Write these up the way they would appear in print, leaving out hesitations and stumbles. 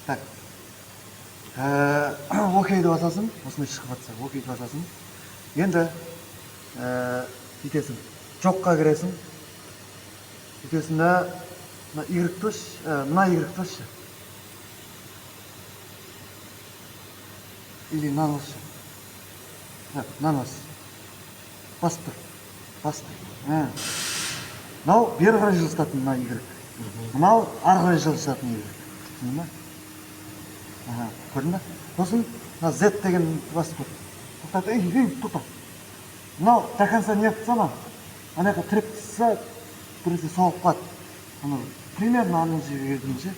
Так. Окейді басасың, осындай шығып жатса, окейді басасың. Енді бүйтесің, жоққа кіресің. Бүйтесің да, мына Y тосшы. Или мынаны басшы. Мынаны бас. Басып тұр. Мынау бері қарай жылыстатын мына Y. Мынау ары қарай жылыстатын Y. Түсіндің ба? Көрдің ба? Сосын мына Z деген басып тұр. Тоқта. Мынау до конца не етсама, ана жаққа тіреп тысса, біресе соғып қалады. Примерно анын жерге келгенше.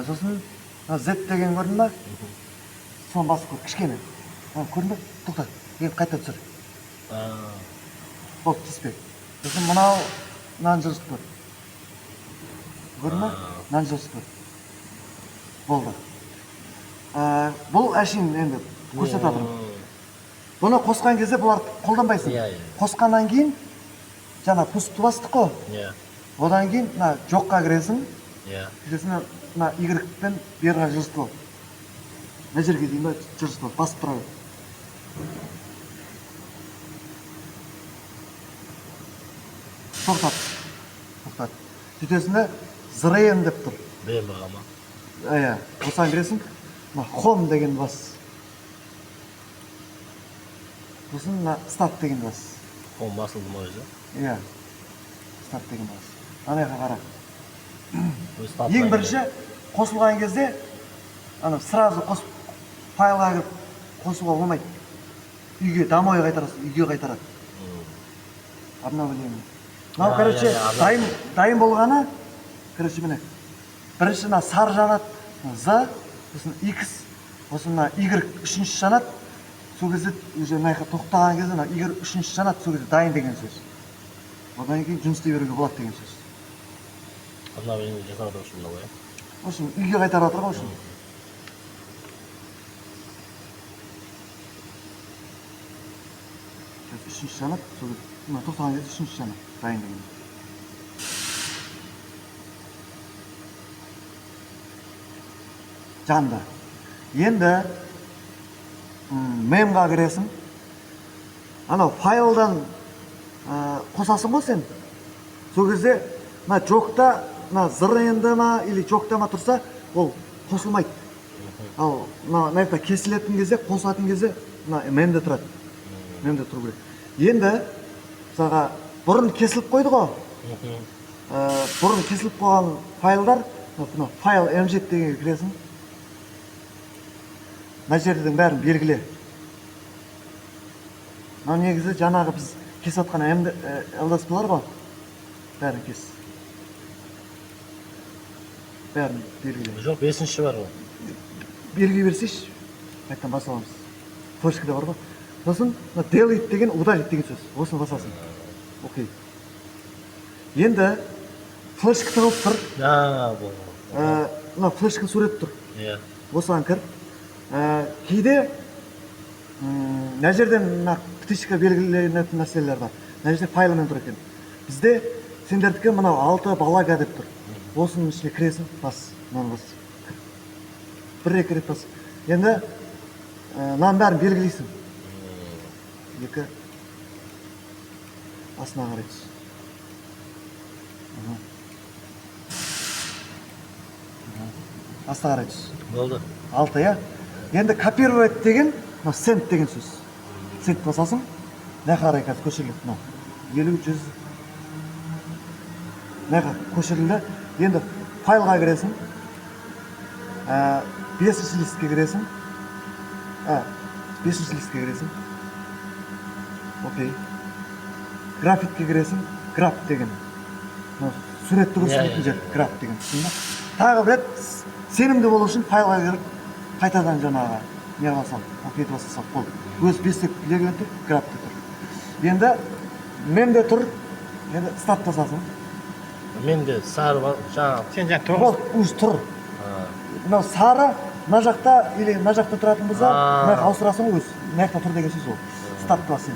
Сосын Z деген көрдің ба? Соны басып көр, кішкене. Көрдің ба? Тоқта. Енді қайта түсір. Болды, түспе. Сосын мынаны жылжытып көр. Көрдің ба? Мынаны жылжытып көр. Болды. Бұл әшейін енді көрсетіп жатырмын. Бұны қосқан кезде бұларды қолданбайсың. Қосқаннан кейін жаңа пустты бастық қой. Одан кейін жоққа кіресің. Сөйтесің мына Y-пен бері қарай жылжытып ал. Мына жерге дейін жылжытып ал, басып тұра бер. Тоқтат. Сөйтесің де зырен деп тұр. Бемаға ма? Осыған кіресің. Home деген бас. Сосын старт деген бас. Home басылды ма өзі? Старт деген бас. Анайға қара. Ең бірінші қосылған кезде сразу файлға кіріп қосуға болмайды. Үйге домой қайтарасың, үйге қайтарады. Обновление. Мынау, короче, дайын болғаны, короче, міне. Бірінші сары жанат Z, сосын X, сосын Y үшінші жанат. Сол кезде уже мынайға тоқтаған кезде Y үшінші жанат, сол кезде дайын деген сөз. Одан кейін жұмыс істей беруге болады деген сөз. Обновление жасауды үшін мынау, Осыны үйге қайтарып жатыр ғой үшін. Үшінші жанат, сол кезде тоқтаған кезде үшінші жанат, дайын деген сөз. Жанды. Енді мемға кіресің. Анау файлдан қосасың ғой сен. Сол кезде жоқта, зыренді ма или жоқта ма тұрса, ол қосылмайды. Ал мына жақта кесілетін кезде, қосатын кезде мемде тұрады. Мемде тұру керек. Енді мысалға бұрын кесіліп қойды ғой. Бұрын кесіліп қойған файлдар, файл mz деген кіресің. Мына жердің бәрін белгіле. Негізі жаңағы біз кесіп атқан LDSP-лар ғой. Бәрін кес. Бәрін белгіле. Жоқ, 5-ші бар ғой. Белгі берсеш, қайттан баса аламыз. Флешкада бар ғой. Сосын delete деген, удалить деген сөз. Осыны басасың. Окей. Енді флешка тығылып тұр. Флешка сурет тұр. Осыған кір. Кейде мына жерден птичка белгіленетін нәрселер бар. Мына жерде файлымен тұр екен. Бізде сендердікі мынау 6 балага деп тұр. Осының ішіне кіресің, бас, мынаны бас. Бір-екі рет бас. Енді мынаның бәрін белгілейсің. 2 астына қарай түс. Астына қарай түс. Болды. 6, Енді копировать деген, send деген сөз. Send басасың, мына қарай қазір көшірілді. 50-100. Мына көшірілді. Енді файлға кіресің. 5-ші листке кіресің. 5-ші листке кіресің. Окей. Графикке кіресің. Граф деген. Суретті көрсететін жер. Граф деген. Тағы бір рет сенімді болу үшін файлға кіріп, қайтадан жаңағы не қылсам, окейді басасам, болды. Өз бестеп білеген тұр, графте тұр. Енді менде тұр, енді старт басасың. Менде сары жаңағы. Сен жаңа тоғыз. Болды, өз тұр. Мынау сары, мына жақта или мына жақта тұратын болса, мына жаққа ауыстырасың өз. Мына жақта тұр деген сөз ол. Старт басасың.